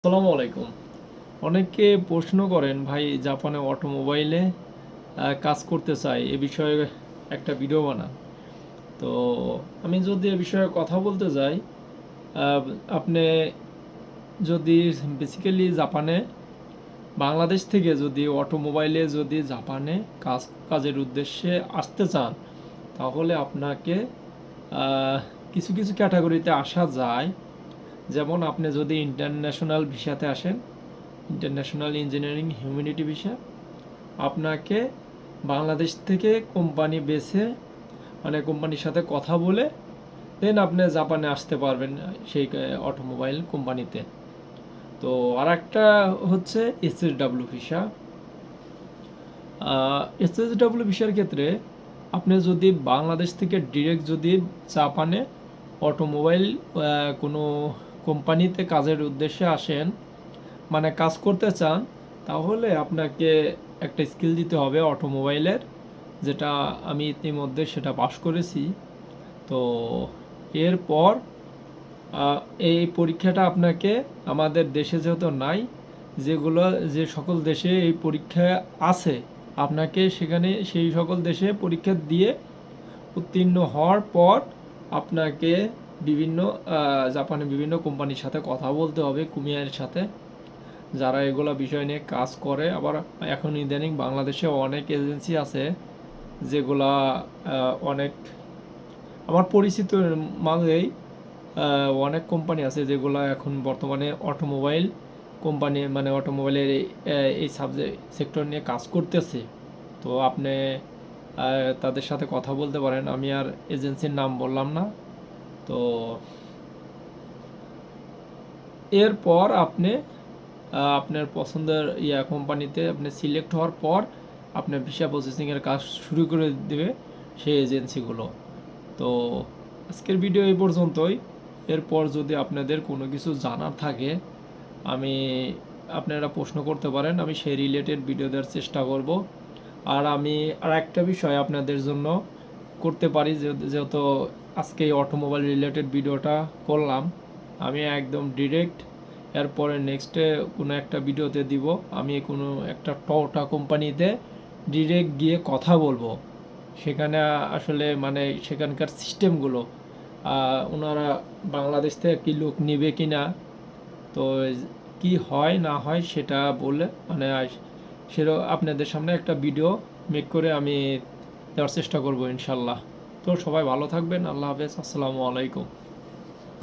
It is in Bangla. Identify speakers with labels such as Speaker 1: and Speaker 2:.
Speaker 1: আসসালামু আলাইকুম। অনেকে প্রশ্ন করেন ভাই জাপানে অটোমোবাইলে কাজ করতে চাই এ বিষয়ে একটা ভিডিও বানান। তো আমি যদি এ বিষয়ে কথা বলতে যাই, আহ, আপনি যদি বেসিক্যালি জাপানে বাংলাদেশ থেকে যদি অটোমোবাইলে যদি জাপানে কাজের উদ্দেশ্যে আসতে চান, তাহলে আপনাকে আহ, কিছু কিছু ক্যাটাগরিতে আসা যায়। যেমন আপনি যদি ইন্টারন্যাশনাল ভিসাতে আসেন, ইন্টারন্যাশনাল ইঞ্জিনিয়ারিং হিউম্যানিটি ভিসা, আপনাকে বাংলাদেশ থেকে কোম্পানি বেছে, মানে কোম্পানির সাথে কথা বলে দেন আপনি জাপানে আসতে পারবেন সেই অটোমোবাইল কোম্পানিতে। তো আর একটা হচ্ছে এসএসডাব্লিউ ভিসা। এসএসডাব্লিউ ভিসার ক্ষেত্রে আপনি যদি বাংলাদেশ থেকে ডিরেক্ট যদি জাপানে অটোমোবাইল কোনো কোম্পানিতে কাজের উদ্দেশ্যে আসেন, মানে কাজ করতে চান, তাহলে আপনাকে একটা স্কিল দিতে হবে অটোমোবাইলের, যেটা আমি ইতিমধ্যে সেটা পাশ করেছি। তো এরপর এই পরীক্ষাটা আপনাকে আমাদের দেশে যেহেতু নাই, যেগুলো যে সকল দেশে এই পরীক্ষা আছে, আপনাকে সেখানে সেই সকল দেশে পরীক্ষা দিয়ে উত্তীর্ণ হওয়ার পর আপনাকে বিভিন্ন জাপানে বিভিন্ন কোম্পানির সাথে কথা বলতে হবে, কুমিয়ার সাথে, যারা এগুলো বিষয় নিয়ে কাজ করে। আবার এখন ইদানিং বাংলাদেশে অনেক এজেন্সি আছে যেগুলা অনেক আমার পরিচিত মাঝেই অনেক কোম্পানি আছে যেগুলো এখন বর্তমানে অটোমোবাইল কোম্পানি, মানে অটোমোবাইলের এই সাবজেক্ট সেক্টর নিয়ে কাজ করতেছে। তো আপনি তাদের সাথে কথা বলতে পারেন, আমি আর এজেন্সির নাম বললাম না। তো এরপর আপনি আপনার পছন্দের কোম্পানিতে আপনি সিলেক্ট হওয়ার পর আপনার ভিসা প্রসেসিংয়ের কাজ শুরু করে দেবে সেই এজেন্সিগুলো। তো আজকের ভিডিও এই পর্যন্তই। এরপর যদি আপনাদের কোনো কিছু জানার থাকে, আমি আপনারা প্রশ্ন করতে পারেন, আমি সেই রিলেটেড ভিডিও দেওয়ার চেষ্টা করব। আর আমি আর একটা বিষয় আপনাদের জন্য করতে পারি, যেহেতু আজকে এই অটোমোবাইল রিলেটেড ভিডিওটা করলাম, আমি একদম ডিরেক্ট এরপরে নেক্সটে কোনো একটা ভিডিওতে দিব, আমি কোনো একটা টয়োটা কোম্পানিতে ডিরেক্ট গিয়ে কথা বলবো। সেখানে আসলে মানে সেখানকার সিস্টেমগুলো, ওনারা বাংলাদেশ থেকে কি লোক নেবে কি না, তো কি হয় না হয় সেটা বলে মানে সেটা আপনাদের সামনে একটা ভিডিও মেক করে আমি দেওয়ার চেষ্টা করব ইনশাল্লাহ। তো সবাই ভালো থাকবেন, আল্লাহ হাফেজ, আসসালামু আলাইকুম।